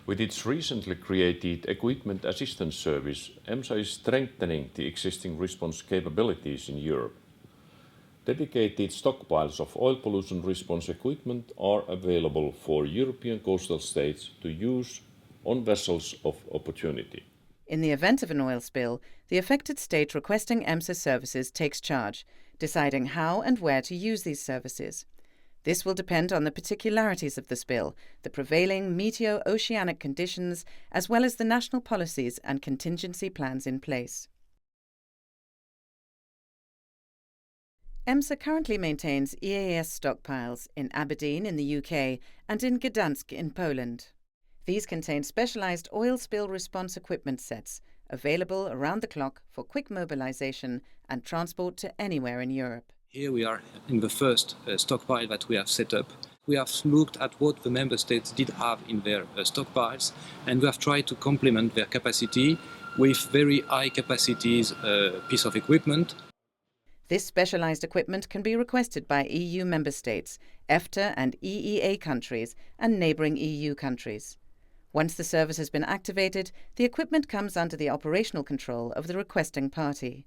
With its recently created Equipment Assistance Service, Emsa is strengthening the existing response capabilities in Europe. Dedicated stockpiles of oil pollution response equipment are available for European coastal states to use on vessels of opportunity. In the event of an oil spill, the affected state requesting Emsa services takes charge, deciding how and where to use these services. This will depend on the particularities of the spill, the prevailing meteo-oceanic conditions, as well as the national policies and contingency plans in place. Emsa currently maintains EAS stockpiles in Aberdeen in the UK and in Gdansk in Poland. These contain specialised oil spill response equipment sets, available around the clock for quick mobilisation and transport to anywhere in Europe. Here we are in the first stockpile that we have set up. We have looked at what the member states did have in their stockpiles, and we have tried to complement their capacity with very high capacities piece of equipment. This specialised equipment can be requested by EU member states, EFTA and EEA countries, and neighbouring EU countries. Once the service has been activated, the equipment comes under the operational control of the requesting party.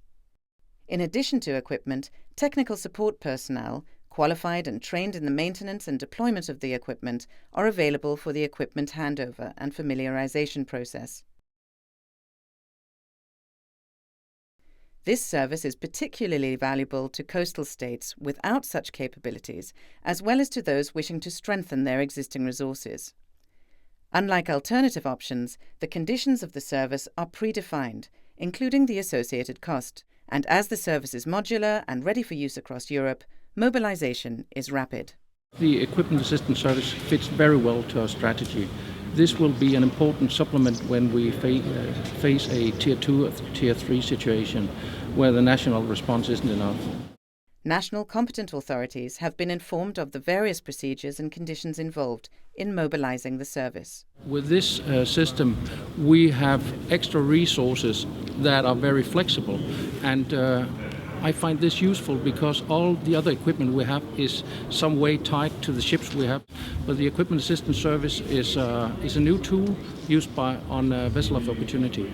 In addition to equipment, technical support personnel, qualified and trained in the maintenance and deployment of the equipment, are available for the equipment handover and familiarisation process. This service is particularly valuable to coastal states without such capabilities, as well as to those wishing to strengthen their existing resources. Unlike alternative options, the conditions of the service are predefined, including the associated cost, and as the service is modular and ready for use across Europe, mobilisation is rapid. The Equipment Assistance Service fits very well to our strategy. This will be an important supplement when we face a Tier 2 or Tier 3 situation where the national response isn't enough. National competent authorities have been informed of the various procedures and conditions involved in mobilising the service. With this system, we have extra resources that are very flexible, and I find this useful because all the other equipment we have is some way tied to the ships we have. But the Equipment Assistance Service is a new tool used on a vessel of opportunity.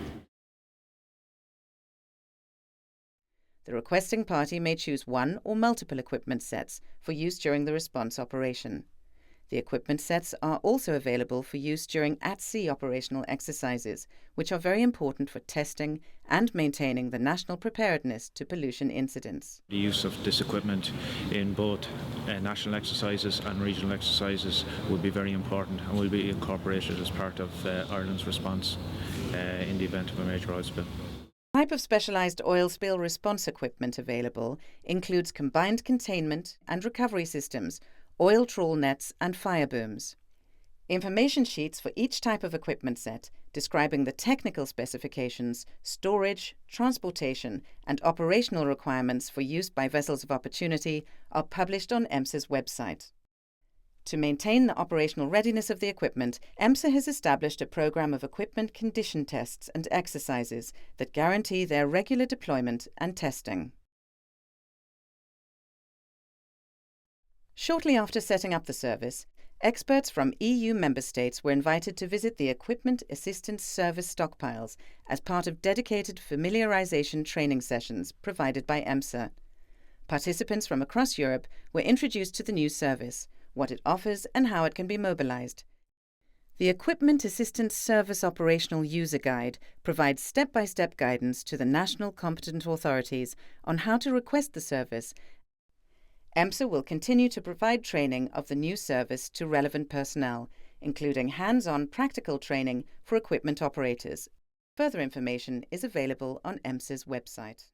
The requesting party may choose one or multiple equipment sets for use during the response operation. The equipment sets are also available for use during at-sea operational exercises, which are very important for testing and maintaining the national preparedness to pollution incidents. The use of this equipment in both national exercises and regional exercises will be very important and will be incorporated as part of Ireland's response in the event of a major oil spill. The type of specialised oil spill response equipment available includes combined containment and recovery systems, oil trawl nets and fire booms. Information sheets for each type of equipment set describing the technical specifications, storage, transportation and operational requirements for use by vessels of opportunity are published on Emsa's website. To maintain the operational readiness of the equipment, Emsa has established a programme of equipment condition tests and exercises that guarantee their regular deployment and testing. Shortly after setting up the service, experts from EU member states were invited to visit the Equipment Assistance Service stockpiles as part of dedicated familiarisation training sessions provided by Emsa. Participants from across Europe were introduced to the new service, what it offers and how it can be mobilised. The Equipment Assistance Service Operational User Guide provides step-by-step guidance to the national competent authorities on how to request the service. Emsa will continue to provide training of the new service to relevant personnel, including hands-on practical training for equipment operators. Further information is available on Emsa's website.